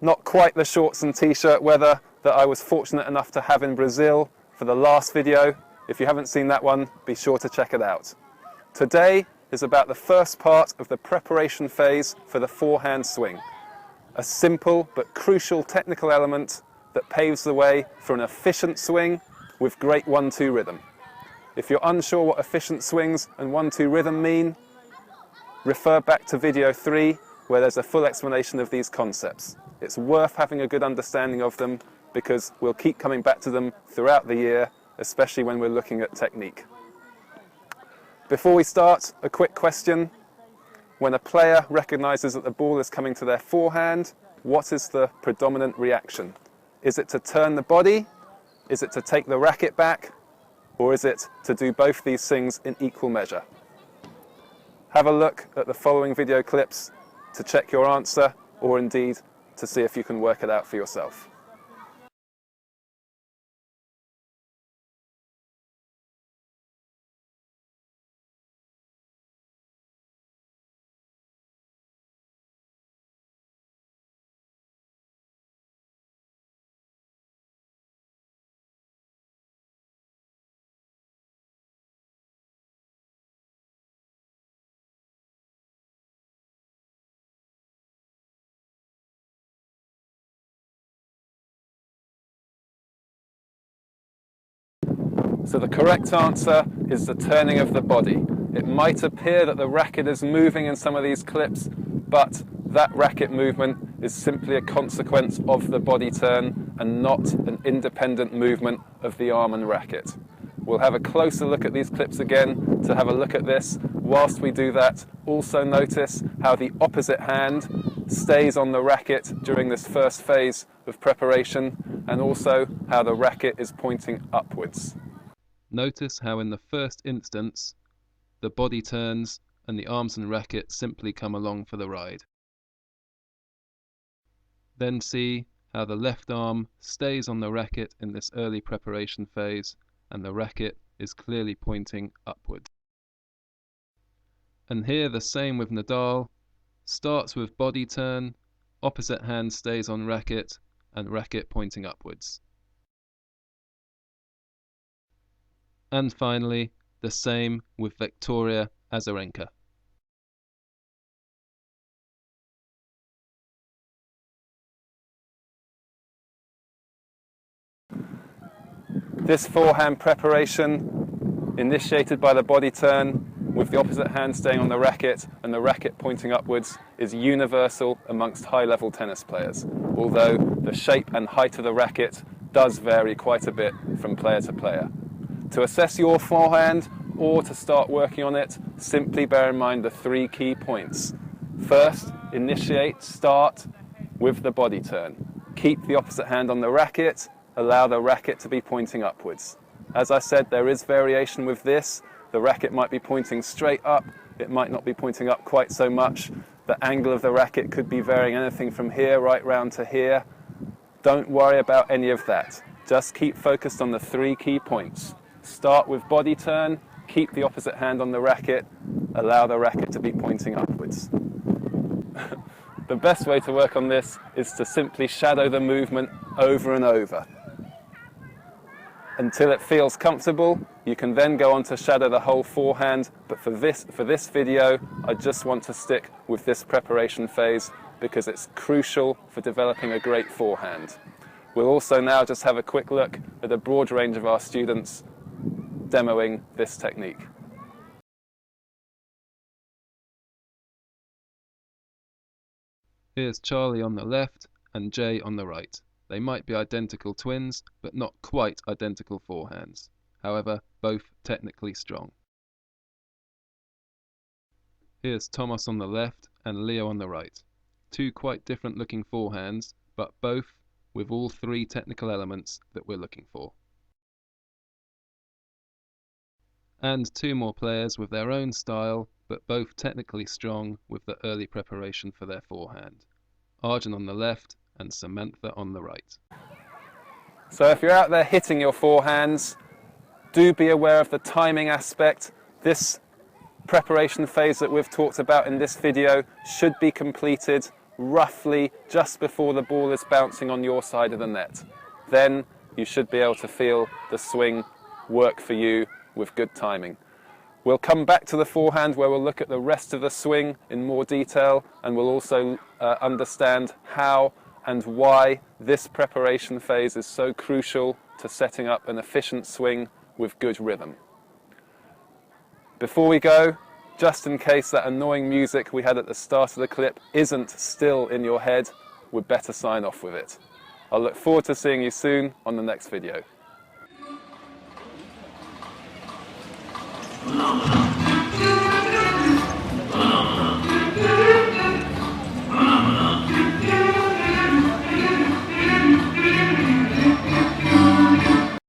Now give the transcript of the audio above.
Not quite the shorts and t-shirt weather that I was fortunate enough to have in Brazil for the last video. If you haven't seen that one, be sure to check it out. Today is about the first part of the preparation phase for the forehand swing. A simple but crucial technical element that paves the way for an efficient swing with great 1-2 rhythm. If you're unsure what efficient swings and 1-2 rhythm mean, refer back to video 3 where there's a full explanation of these concepts. It's worth having a good understanding of them because we'll keep coming back to them throughout the year, especially when we're looking at technique. Before we start, a quick question. When a player recognizes that the ball is coming to their forehand, what is the predominant reaction? Is it to turn the body? Is it to take the racket back? Or is it to do both these things in equal measure? Have a look at the following video clips to check your answer, or indeed to see if you can work it out for yourself. So the correct answer is the turning of the body. It might appear that the racket is moving in some of these clips, but that racket movement is simply a consequence of the body turn and not an independent movement of the arm and racket. We'll have a closer look at these clips again to have a look at this. Whilst we do that, also notice how the opposite hand stays on the racket during this first phase of preparation, and also how the racket is pointing upwards. Notice how in the first instance the body turns and the arms and racket simply come along for the ride. Then see how the left arm stays on the racket in this early preparation phase and the racket is clearly pointing upward. And here the same with Nadal, starts with body turn, opposite hand stays on racket and racket pointing upwards. And finally, the same with Victoria Azarenka. This forehand preparation, initiated by the body turn, with the opposite hand staying on the racket and the racket pointing upwards, is universal amongst high-level tennis players, although the shape and height of the racket does vary quite a bit from player to player. To assess your forehand or to start working on it, simply bear in mind the 3 key points. First, start with the body turn. Keep the opposite hand on the racket, allow the racket to be pointing upwards. As I said, there is variation with this. The racket might be pointing straight up, it might not be pointing up quite so much. The angle of the racket could be varying anything from here right round to here. Don't worry about any of that. Just keep focused on the 3 key points. Start with body turn, keep the opposite hand on the racket, allow the racket to be pointing upwards. The best way to work on this is to simply shadow the movement over and over. Until it feels comfortable, you can then go on to shadow the whole forehand, but for this video, I just want to stick with this preparation phase because it's crucial for developing a great forehand. We'll also now just have a quick look at a broad range of our students demoing this technique. Here's Charlie on the left and Jay on the right. They might be identical twins, but not quite identical forehands. However, both technically strong. Here's Thomas on the left and Leo on the right. 2 quite different looking forehands, but both with all 3 technical elements that we're looking for. And 2 more players with their own style, but both technically strong with the early preparation for their forehand. Arjun on the left and Samantha on the right. So if you're out there hitting your forehands, do be aware of the timing aspect. This preparation phase that we've talked about in this video should be completed roughly just before the ball is bouncing on your side of the net. Then you should be able to feel the swing work for you with good timing. We'll come back to the forehand where we'll look at the rest of the swing in more detail, and we'll also understand how and why this preparation phase is so crucial to setting up an efficient swing with good rhythm. Before we go, just in case that annoying music we had at the start of the clip isn't still in your head, we'd better sign off with it. I'll look forward to seeing you soon on the next video.